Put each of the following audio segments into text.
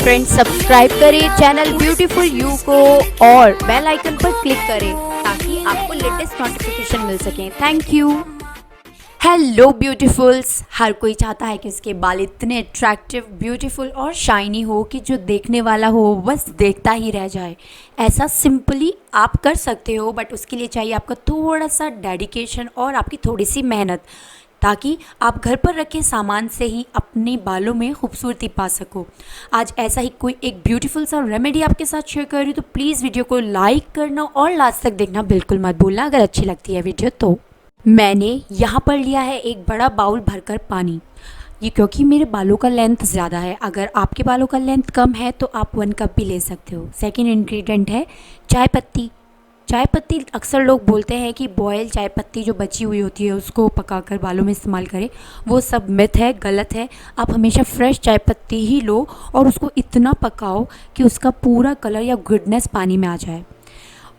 Friends subscribe करें channel beautiful you को और बेल आइकन पर क्लिक करें ताकि आपको लेटेस्ट नोटिफिकेशन मिल सके। Thank you. हेलो ब्यूटीफुल्स, हर कोई चाहता है कि उसके बाल इतने अट्रैक्टिव, ब्यूटीफुल और शाइनी हो कि जो देखने वाला हो बस देखता ही रह जाए। ऐसा सिंपली आप कर सकते हो, बट उसके लिए चाहिए आपका थोड़ा सा डेडिकेशन और आपकी थोड़ी सी मेहनत, ताकि आप घर पर रखे सामान से ही अपने बालों में खूबसूरती पा सको। आज ऐसा ही कोई एक ब्यूटीफुल सा रेमेडी आपके साथ शेयर कर रही हूँ, तो प्लीज़ वीडियो को लाइक करना और लास्ट तक देखना बिल्कुल मत भूलना अगर अच्छी लगती है वीडियो तो। मैंने यहाँ पर लिया है एक बड़ा बाउल भरकर पानी। ये क्योंकि मेरे बालों का लेंथ ज़्यादा है, अगर आपके बालों का लेंथ कम है तो आप 1 कप भी ले सकते हो। सेकेंड इंग्रेडिएंट है चाय पत्ती। चाय पत्ती अक्सर लोग बोलते हैं कि बॉयल चाय पत्ती जो बची हुई होती है उसको पकाकर बालों में इस्तेमाल करें, वो सब मिथ है, गलत है। आप हमेशा फ्रेश चाय पत्ती ही लो और उसको इतना पकाओ कि उसका पूरा कलर या गुडनेस पानी में आ जाए।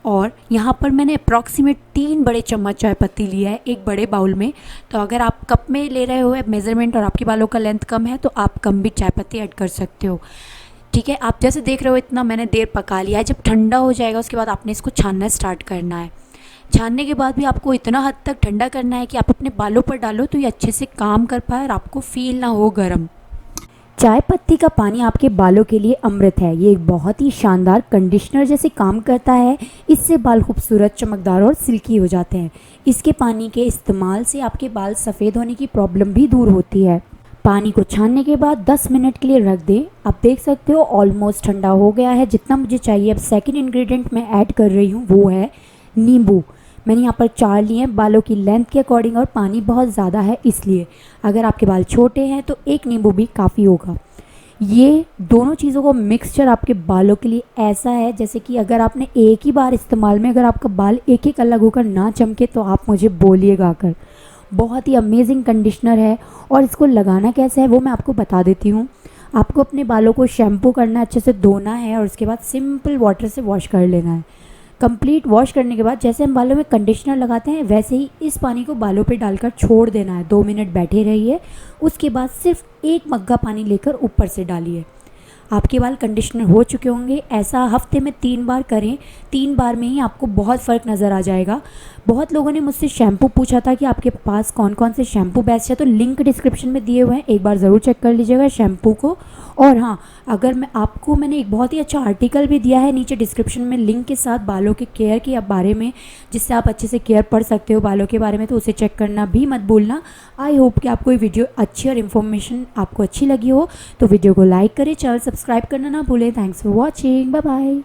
और यहाँ पर मैंने अप्रॉक्सीमेट 3 बड़े चम्मच चाय पत्ती लिया है एक बड़े बाउल में। तो अगर आप कप में ले रहे हो मेज़रमेंट और आपके बालों का लेंथ कम है तो आप कम भी चाय पत्ती ऐड कर सकते हो। ठीक है, आप जैसे देख रहे हो इतना मैंने देर पका लिया है। जब ठंडा हो जाएगा उसके बाद आपने इसको छानना स्टार्ट करना है। छानने के बाद भी आपको इतना हद तक ठंडा करना है कि आप अपने बालों पर डालो तो ये अच्छे से काम कर पाए और आपको फील ना हो गर्म। चाय पत्ती का पानी आपके बालों के लिए अमृत है। ये एक बहुत ही शानदार कंडीशनर जैसे काम करता है। इससे बाल खूबसूरत, चमकदार और सिल्की हो जाते हैं। इसके पानी के इस्तेमाल से आपके बाल सफ़ेद होने की प्रॉब्लम भी दूर होती है। पानी को छानने के बाद 10 मिनट के लिए रख दें। आप देख सकते हो ऑलमोस्ट ठंडा हो गया है जितना मुझे चाहिए। अब सेकंड इंग्रेडिएंट मैं ऐड कर रही हूँ वो है नींबू। मैंने यहाँ पर 4 लिए हैं बालों की लेंथ के अकॉर्डिंग, और पानी बहुत ज़्यादा है इसलिए अगर आपके बाल छोटे हैं तो 1 नींबू भी काफ़ी होगा। ये दोनों चीज़ों को मिक्सचर आपके बालों के लिए ऐसा है जैसे कि अगर आपने एक ही बार इस्तेमाल में अगर आपका बाल एक एक अलग होकर ना चमके तो आप मुझे बोलिएगा आकर। बहुत ही अमेजिंग कंडीशनर है और इसको लगाना कैसे है वो मैं आपको बता देती हूँ। आपको अपने बालों को शैम्पू करना है, अच्छे से धोना है और उसके बाद सिंपल वाटर से वॉश कर लेना है। कंप्लीट वॉश करने के बाद जैसे हम बालों में कंडीशनर लगाते हैं वैसे ही इस पानी को बालों पे डालकर छोड़ देना है। 2 मिनट बैठे रहिए, उसके बाद सिर्फ 1 मग्गा पानी लेकर ऊपर से डालिए। आपके बाल कंडीशनर हो चुके होंगे। ऐसा हफ्ते में 3 बार करें। 3 बार में ही आपको बहुत फ़र्क नज़र आ जाएगा। बहुत लोगों ने मुझसे शैम्पू पूछा था कि आपके पास कौन कौन से शैम्पू बेस्ट है, तो लिंक डिस्क्रिप्शन में दिए हुए हैं, एक बार ज़रूर चेक कर लीजिएगा शैम्पू को। और हाँ, अगर मैंने एक बहुत ही अच्छा आर्टिकल भी दिया है नीचे डिस्क्रिप्शन में लिंक के साथ बालों के केयर के बारे में, जिससे आप अच्छे से केयर पढ़ सकते हो बालों के बारे में, तो उसे चेक करना भी मत भूलना। आई होप कि आपको ये वीडियो अच्छी और इन्फॉर्मेशन आपको अच्छी लगी हो, तो वीडियो को लाइक करें, चैनल सब्सक्राइब करना ना भूलें। Thanks for watching, bye bye.